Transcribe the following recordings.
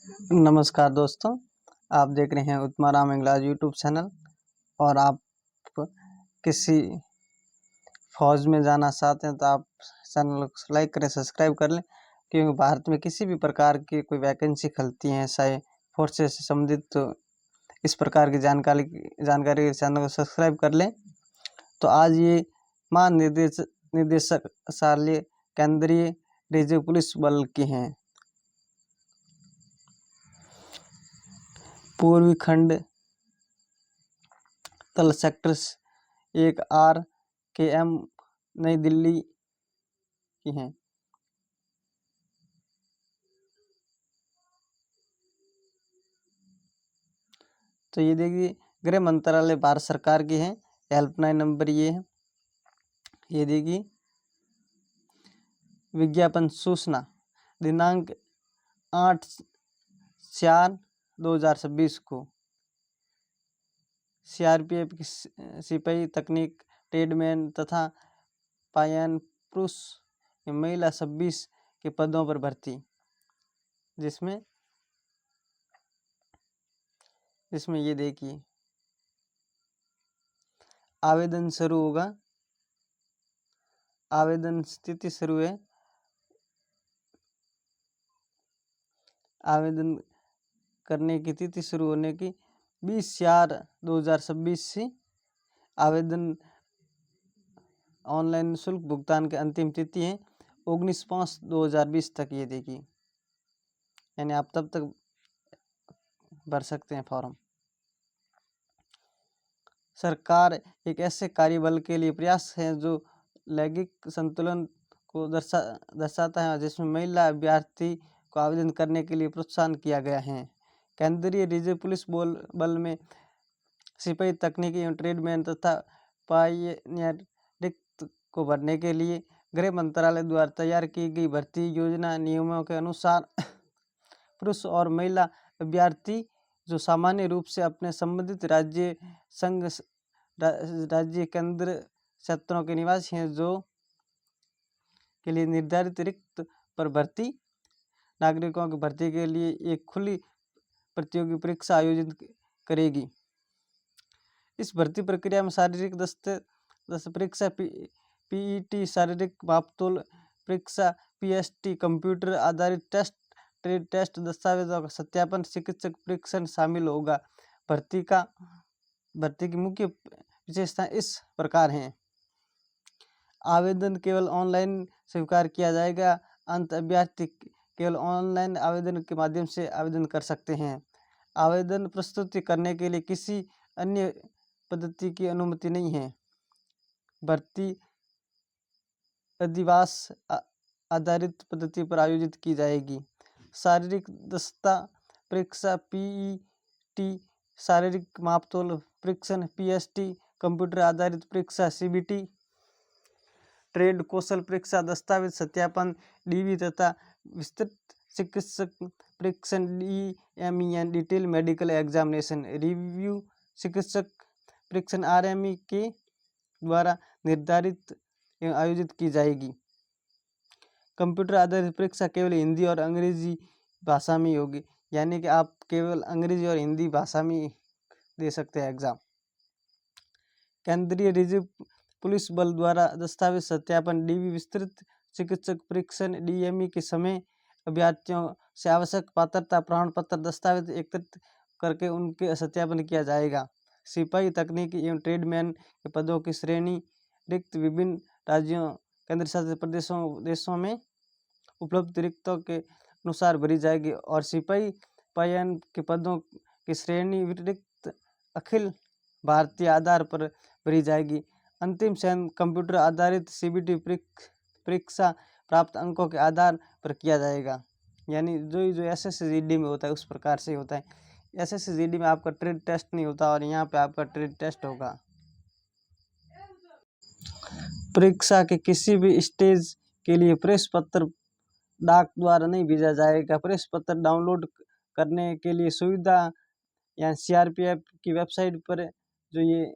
नमस्कार दोस्तों, आप देख रहे हैं उत्तमा राम इंगलाज यूट्यूब चैनल। और आप किसी फौज में जाना चाहते हैं तो आप चैनल को लाइक करें, सब्सक्राइब कर लें, क्योंकि भारत में किसी भी प्रकार की कोई वैकेंसी खलती है चाहे फोर्सेस से संबंधित, तो इस प्रकार की जानकारी चैनल को सब्सक्राइब कर लें। तो आज ये महानिदेशक शालेय केंद्रीय रिजर्व पुलिस बल की हैं। पूर्वी खंड तल सेक्टर 1 RKM नई दिल्ली की हैं। तो ये देखिए, गृह मंत्रालय भारत सरकार की है। हेल्पलाइन नंबर ये है। ये देखिए, विज्ञापन सूचना दिनांक 8/4/2026 को CRPF की सिपाही तकनीक ट्रेडमैन तथा पायन पुरुष महिला 26 के पदों पर भर्ती, जिसमें ये देखिए आवेदन शुरू होगा। आवेदन स्थिति शुरू है। आवेदन करने की तिथि शुरू होने की 20/4/2026 से आवेदन ऑनलाइन शुल्क भुगतान की अंतिम तिथि है 19/5/2020 तक। ये देखिए, यानी आप तब तक भर सकते हैं फॉर्म। सरकार एक ऐसे कार्यबल के लिए प्रयास है जो लैंगिक संतुलन को दर्शाता है, जिसमें महिला अभ्यर्थी को आवेदन करने के लिए प्रोत्साहन किया गया है। केंद्रीय रिजर्व पुलिस बल में सिपाही तकनीकी एवं ट्रेडमैन तथा पायनियर रिक्त को भरने के लिए गृह मंत्रालय द्वारा तैयार की गई भर्ती योजना नियमों के अनुसार पुरुष और महिला अभ्यर्थी जो सामान्य रूप से अपने संबंधित राज्य, संघ, राज्य केंद्र क्षेत्रों के निवासी हैं, जो के लिए निर्धारित रिक्त पर भर्ती नागरिकों की भर्ती के लिए एक खुली प्रतियोगी परीक्षा आयोजित करेगी। इस भर्ती प्रक्रिया में शारीरिक परीक्षा PET, शारीरिक मापतोल परीक्षा PST, कंप्यूटर आधारित टेस्ट, ट्रेड टेस्ट, दस्तावेजों का सत्यापन, चिकित्सक परीक्षण शामिल होगा। भर्ती की मुख्य विशेषताएं इस प्रकार हैं। आवेदन केवल ऑनलाइन स्वीकार किया जाएगा। अंत अभ्यर्थी केवल ऑनलाइन आवेदन के माध्यम से आवेदन कर सकते हैं। आवेदन प्रस्तुति करने के लिए किसी अन्य पद्धति की अनुमति नहीं है। भर्ती अधिवास आधारित पद्धति पर आयोजित की जाएगी। शारीरिक दक्षता परीक्षा PET, शारीरिक मापतोल परीक्षण PST, कंप्यूटर आधारित परीक्षा CBT, ट्रेड कौशल परीक्षा, दस्तावेज सत्यापन DV तथा विस्तृत चिकित्सक परीक्षण DME, detail medical examination review चिकित्सक परीक्षण RME के द्वारा निर्धारित एवं आयोजित की जाएगी। कंप्यूटर आधारित परीक्षा केवल हिंदी और अंग्रेजी भाषा में होगी, यानी कि आप केवल अंग्रेजी और हिंदी भाषा में दे सकते हैं एग्जाम। केंद्रीय रिजर्व पुलिस बल द्वारा दस्तावेज सत्यापन DV, विस्तृत चिकित्सक परीक्षण DME के समय अभ्यर्थियों से आवश्यक पात्रता प्रमाण पत्र दस्तावेज एकत्रित करके उनके सत्यापन किया जाएगा। सिपाही तकनीकी एवं ट्रेडमैन के पदों की श्रेणी रिक्त विभिन्न राज्यों, केंद्र शासित देशों में उपलब्ध रिक्तों के अनुसार भरी जाएगी और सिपाही पायन के पदों की श्रेणी रिक्त अखिल भारतीय आधार पर भरी जाएगी। अंतिम चयन कंप्यूटर आधारित CBT परीक्षा प्राप्त अंकों के आधार पर किया जाएगा, यानी जो SSGD में होता है उस प्रकार से होता है। SSGD में आपका ट्रेड टेस्ट नहीं होता और यहाँ पे आपका ट्रेड टेस्ट होगा। परीक्षा के किसी भी स्टेज के लिए प्रेस पत्र डाक द्वारा नहीं भेजा जाएगा। प्रेस पत्र डाउनलोड करने के लिए सुविधा या CRPF की वेबसाइट पर जो ये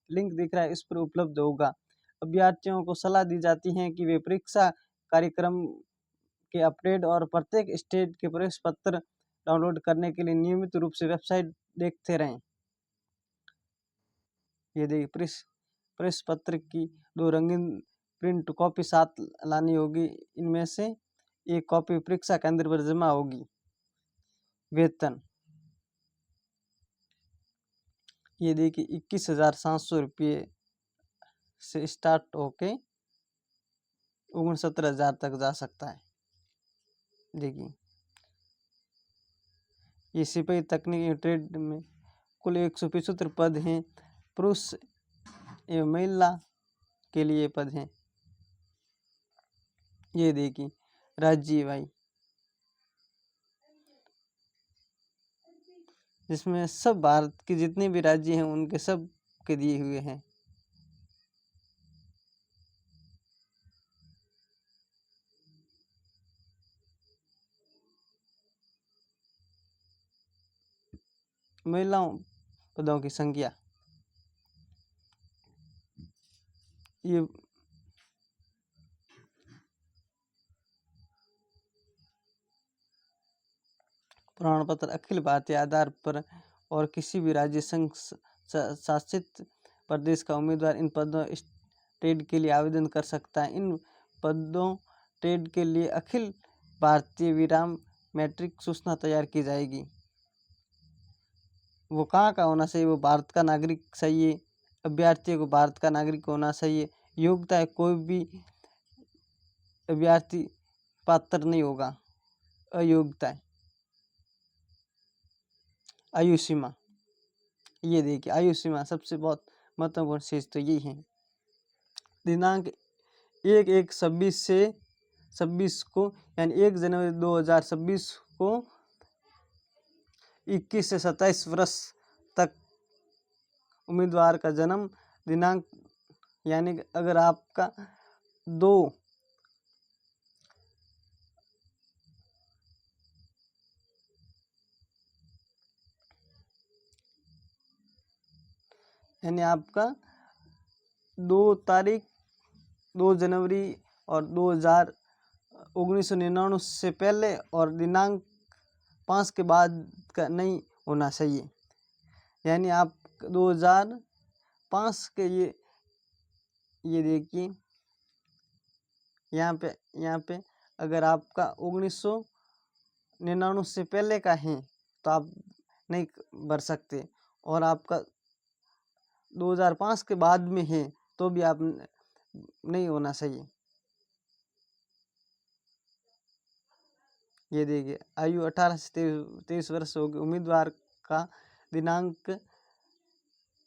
लिंक दिख रहा है इस पर उपलब्ध होगा। अभ्यर्थियों को सलाह दी जाती है कि वे परीक्षा कार्यक्रम के अपडेट और प्रत्येक स्टेट के प्रवेश पत्र डाउनलोड करने के लिए नियमित रूप से वेबसाइट देखते रहें। ये देखिए प्रवेश पत्र की 2 रंगीन प्रिंट कॉपी साथ लानी होगी। इनमें से एक कॉपी परीक्षा केंद्र पर जमा होगी। वेतन ये देखिए 21,700 रुपये से स्टार्ट होके 69,000 तक जा सकता है। देखिए ये सिपाही तकनीकी ट्रेड में कुल 175 पद हैं। पुरुष एवं महिला के लिए पद हैं। ये देखिए राज्य भाई, जिसमें सब भारत के जितने भी राज्य हैं उनके सब के दिए हुए हैं। महिलाओं पदों की संख्या ये प्रमाण पत्र अखिल भारतीय आधार पर और किसी भी राज्य संघ शासित प्रदेश का उम्मीदवार इन पदों ट्रेड के लिए आवेदन कर सकता है। इन पदों ट्रेड के लिए अखिल भारतीय विराम मैट्रिक सूचना तैयार की जाएगी। वो कहाँ का होना चाहिए? वो भारत का नागरिक चाहिए। अभ्यर्थी को भारत का नागरिक होना चाहिए। योग्यता है कोई भी अभ्यर्थी पात्र नहीं होगा। अयोग्यता है। आयु सीमा ये देखिए आयु सीमा सबसे बहुत महत्वपूर्ण चीज तो यही है। दिनांक 1/1/26 से 26 को यानी 1 जनवरी 2026 को 21 से 27 वर्ष तक उम्मीदवार का जन्म दिनांक यानी अगर आपका 2 यानी आपका 2 जनवरी और 1999 से पहले और दिनांक 5 के बाद का नहीं होना चाहिए। यानी आप 2005 के ये देखिए यहाँ पे अगर आपका 1999 से पहले का है तो आप नहीं भर सकते, और आपका 2005 के बाद में है तो भी आप नहीं होना चाहिए। ये देखिए आयु 18 से 23 वर्ष होगी। उम्मीदवार का दिनांक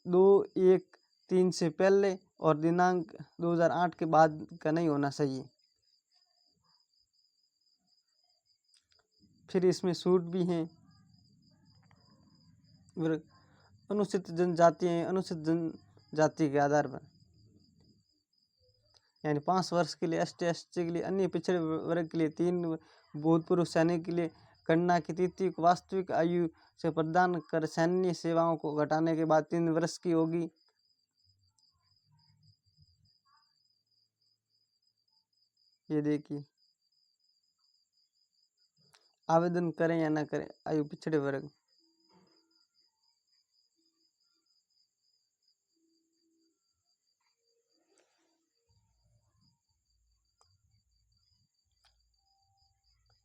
2/1/3 से पहले और दिनांक 2008 के बाद का नहीं होना चाहिए। फिर इसमें छूट भी हैं। अनुसूचित जनजाति हैं। अनुसूचित जनजाति के आधार पर यानी 5 वर्ष के लिए ST/SC के लिए, अन्य पिछड़े वर्ग के लिए 3, भूतपूर्व सैनिक के लिए गणना की तिथि को वास्तविक आयु से प्रदान कर सैन्य सेवाओं को घटाने के बाद 3 वर्ष की होगी। ये देखिए आवेदन करें या ना करें आयु पिछड़े वर्ग।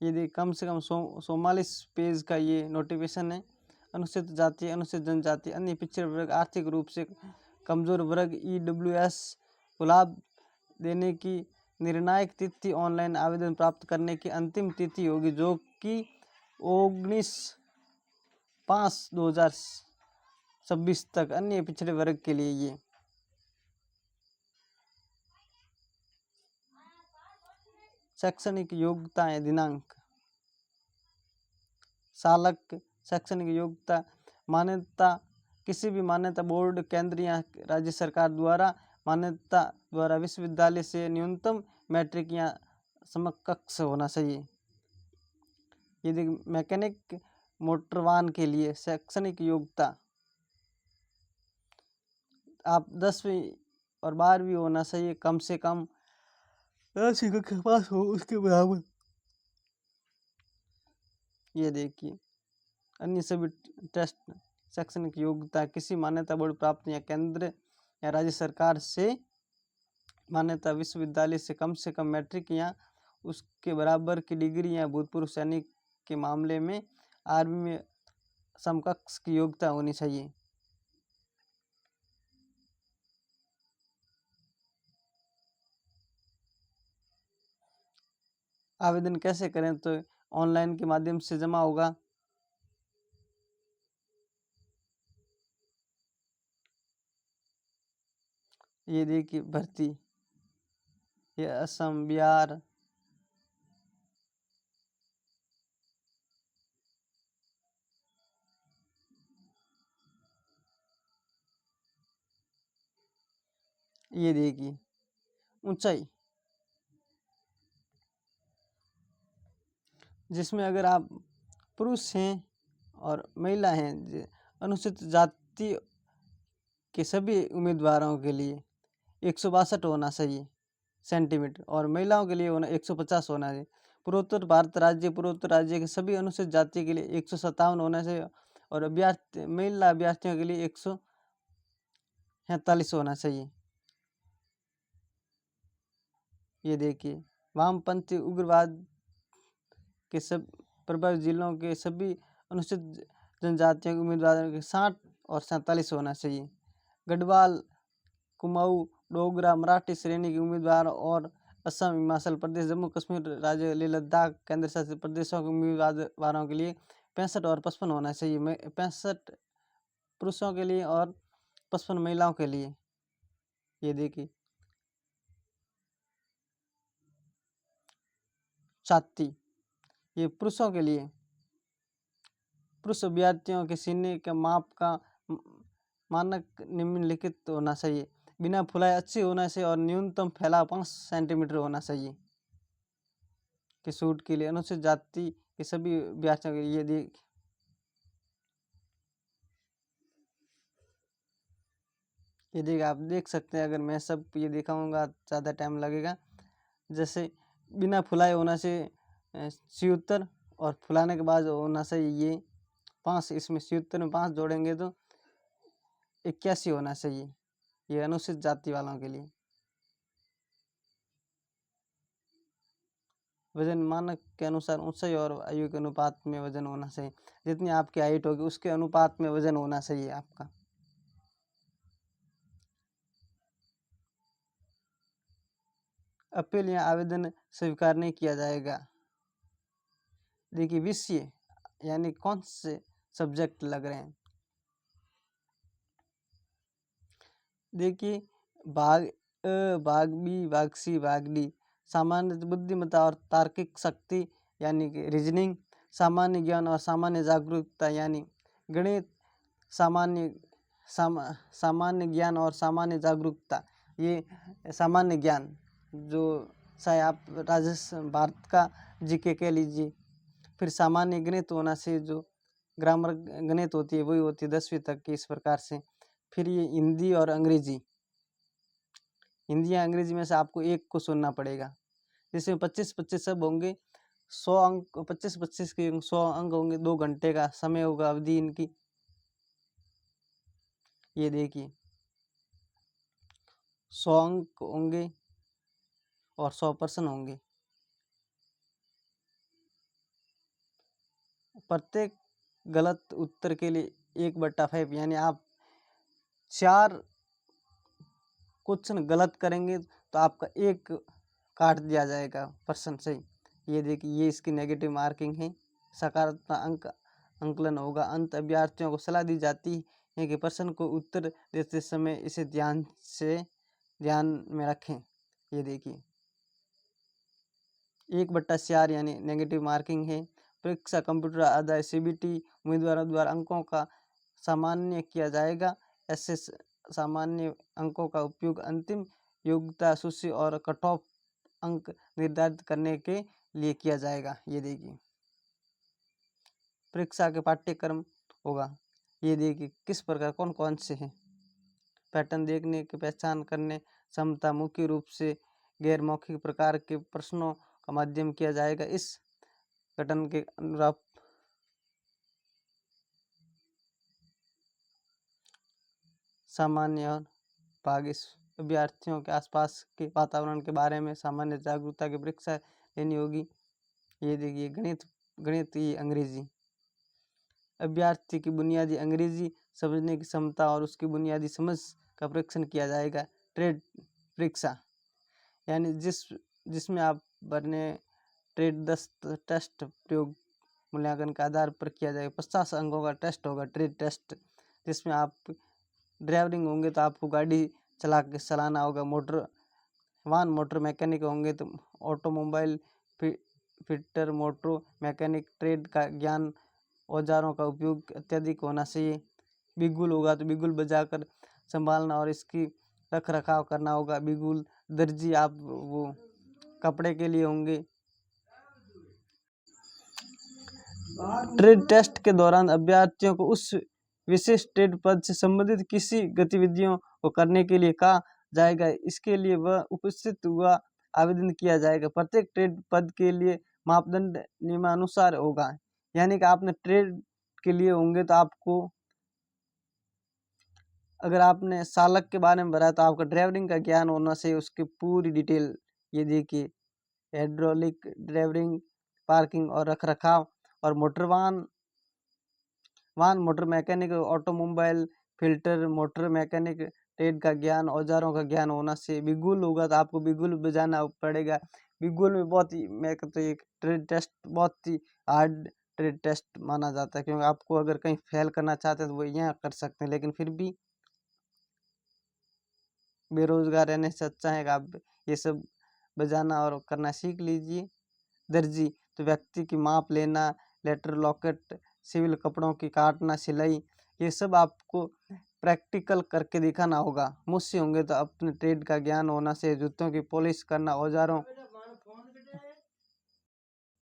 यदि कम से कम 44 पेज का ये नोटिफिकेशन है। अनुसूचित जाति, अनुसूचित जनजाति, अन्य पिछड़े वर्ग, आर्थिक रूप से कमजोर वर्ग EWS को लाभ देने की निर्णायक तिथि ऑनलाइन आवेदन प्राप्त करने की अंतिम तिथि होगी, जो कि 19/5/2026 तक। अन्य पिछड़े वर्ग के लिए ये शैक्षणिक योग्यताएं दिनांक सालक शैक्षणिक योग्यता मान्यता किसी भी मान्यता बोर्ड, केंद्र या राज्य सरकार द्वारा मान्यता द्वारा विश्वविद्यालय से न्यूनतम मैट्रिक या समकक्ष होना चाहिए। यदि मैकेनिक मोटर वाहन के लिए शैक्षणिक योग्यता आप 10वीं और 12वीं होना चाहिए, कम से कम 10वीं कक्षा पास हो उसके बराबर। ये देखिए अन्य सभी टेस्ट शैक्षणिक योग्यता किसी मान्यता बोर्ड प्राप्त या केंद्र या राज्य सरकार से मान्यता विश्वविद्यालय से कम मैट्रिक या उसके बराबर की डिग्री या भूतपूर्व सैनिक के मामले में आर्मी में समकक्ष की योग्यता होनी चाहिए। आवेदन कैसे करें? तो ऑनलाइन के माध्यम से जमा होगा। ये देखिए भर्ती, ये असम, बिहार, ये देखिए ऊंचाई, जिसमें अगर आप पुरुष हैं और महिला हैं, अनुसूचित जाति के सभी उम्मीदवारों के लिए 162 होना चाहिए सेंटीमीटर और महिलाओं के लिए होना 150 होना चाहिए। पूर्वोत्तर राज्य के सभी अनुसूचित जाति के लिए 157 होना चाहिए और अभ्यर्थी महिला अभ्यर्थियों के लिए 143 होना चाहिए। ये देखिए वामपंथी उग्रवाद के सब प्रभावित जिलों के सभी अनुसूचित जनजातियों के उम्मीदवारों के 60 और 47 होना चाहिए। गढ़वाल, कुमाऊं, डोगरा, मराठी श्रेणी के उम्मीदवार और असम, हिमाचल प्रदेश, जम्मू कश्मीर राज्य, लेह लद्दाख केंद्र शासित प्रदेशों के उम्मीदवारों के लिए 65 और 55 होना चाहिए। 65 पुरुषों के लिए और 55 महिलाओं के लिए। ये देखिए छाती, ये पुरुषों के लिए। पुरुष अभ्यर्थियों के सीने के माप का मानक निम्नलिखित होना चाहिए। बिना फुलाए अच्छी होना चाहिए और न्यूनतम फैलाव 5 सेंटीमीटर होना चाहिए। के सूट के लिए अनुसूचित जाति के सभी अभ्यर्थियों के लिए ये आप देख सकते हैं। अगर मैं सब ये दिखाऊंगा ज़्यादा टाइम लगेगा। जैसे बिना फुलाए होना चाहिए 76 और फुलाने के बाद होना चाहिए ये 5, इसमें 76 में 5 जोड़ेंगे तो 81 होना चाहिए। ये अनुसूचित जाति वालों के लिए। वजन मानक के अनुसार ऊंचाई और आयु के अनुपात में वजन होना चाहिए। जितनी आपकी हाइट होगी उसके अनुपात में वजन होना चाहिए आपका। अपील या आवेदन स्वीकार नहीं किया जाएगा। देखिए विषय यानी कौन से सब्जेक्ट लग रहे हैं। देखिए भाग अ, भाग बी, भाग सी, भाग डी सामान्य बुद्धिमत्ता और तार्किक शक्ति यानी कि रीजनिंग, सामान्य ज्ञान और सामान्य जागरूकता यानी गणित, सामान्य ज्ञान और सामान्य जागरूकता। ये सामान्य ज्ञान जो चाहे आप राजस्थान भारत का जीके कह लीजिए। फिर सामान्य गणित होना चाहिए, जो ग्रामर गणित होती है वही होती है 10वीं तक की, इस प्रकार से। फिर ये हिंदी और अंग्रेजी, हिंदी या अंग्रेजी में से आपको एक को सुनना पड़ेगा, जिसमें 25-25 सब होंगे। 100 अंक, 25-25 के 100 अंक होंगे। 2 घंटे का समय होगा अवधि इनकी। ये देखिए 100 अंक होंगे और 100 प्रश्न होंगे। प्रत्येक गलत उत्तर के लिए 1/5 यानी आप 4 क्वेश्चन गलत करेंगे तो आपका 1 काट दिया जाएगा प्रश्न सही। ये देखिए ये इसकी नेगेटिव मार्किंग है। सकारात्मक अंकलन होगा। अंत अभ्यर्थियों को सलाह दी जाती है कि प्रश्न को उत्तर देते समय इसे ध्यान में रखें। ये देखिए 1/4 यानी नेगेटिव मार्किंग है। परीक्षा कंप्यूटर आधारित CBT उम्मीदवारों द्वारा अंकों का सामान्य किया जाएगा। ऐसे सामान्य अंकों का उपयोग अंतिम योग्यता सूची और कट ऑफ अंक निर्धारित करने के लिए किया जाएगा। ये देखिए परीक्षा के पाठ्यक्रम होगा। ये देखिए किस प्रकार कौन कौन से हैं। पैटर्न देखने की पहचान करने क्षमता मुख्य रूप से गैर मौखिक प्रकार के प्रश्नों का माध्यम किया जाएगा। इस गठन के अनुरूप सामान्य और भाग इस अभ्यर्थियों के आसपास के वातावरण के बारे में सामान्य जागरूकता की परीक्षा लेनी होगी। ये देखिए गणित की अंग्रेजी। अभ्यर्थी की बुनियादी अंग्रेजी समझने की क्षमता और उसकी बुनियादी समझ का परीक्षण किया जाएगा। ट्रेड परीक्षा यानी जिसमें आप भरने ट्रेड 10 टेस्ट प्रयोग मूल्यांकन के आधार पर किया जाएगा। 50 अंकों का टेस्ट होगा ट्रेड टेस्ट, जिसमें आप ड्राइवरिंग होंगे तो आपको गाड़ी चलाना होगा। मोटर मैकेनिक होंगे तो automobile fitter motor mechanic trade का ज्ञान, औजारों का उपयोग अत्यधिक होना चाहिए। बिगुल होगा तो बिगुल बजाकर संभालना और इसकी रख रखाव करना होगा। बिगुल दर्जी आप वो कपड़े के लिए होंगे। ट्रेड टेस्ट के दौरान अभ्यर्थियों को उस विशेष ट्रेड पद से संबंधित किसी गतिविधियों को करने के लिए कहा जाएगा। इसके लिए वह उपस्थित हुआ आवेदन किया जाएगा। प्रत्येक ट्रेड पद के लिए मापदंड नियमानुसार होगा। यानी कि आपने ट्रेड के लिए होंगे तो आपको, अगर आपने चालक के बारे में भरा तो आपका ड्राइवरिंग का ज्ञान होना चाहिए, उसकी पूरी डिटेल। ये देखिए हाइड्रोलिक ड्राइवरिंग, पार्किंग और रख रखाव और motor mechanic, automobile filter motor mechanic trade का ज्ञान, औजारों का ज्ञान होना चाहिए। बिगुल होगा तो आपको बिगुल बजाना पड़ेगा। बिगुल में बहुत ही, मैं कहता हूँ, एक ट्रेड टेस्ट बहुत ही हार्ड ट्रेड टेस्ट माना जाता है, क्योंकि आपको अगर कहीं फेल करना चाहते हैं तो वो यहाँ कर सकते हैं, लेकिन फिर भी बेरोजगार रहने से अच्छा है कि आप ये सब बजाना और करना सीख लीजिए। दर्जी तो व्यक्ति की माप लेना, लेटर लॉकेट, सिविल कपड़ों की काटना, सिलाई, ये सब आपको प्रैक्टिकल करके दिखाना होगा। मुझसे होंगे तो अपने ट्रेड का ज्ञान होना से जूतों की पॉलिश करना, औजारों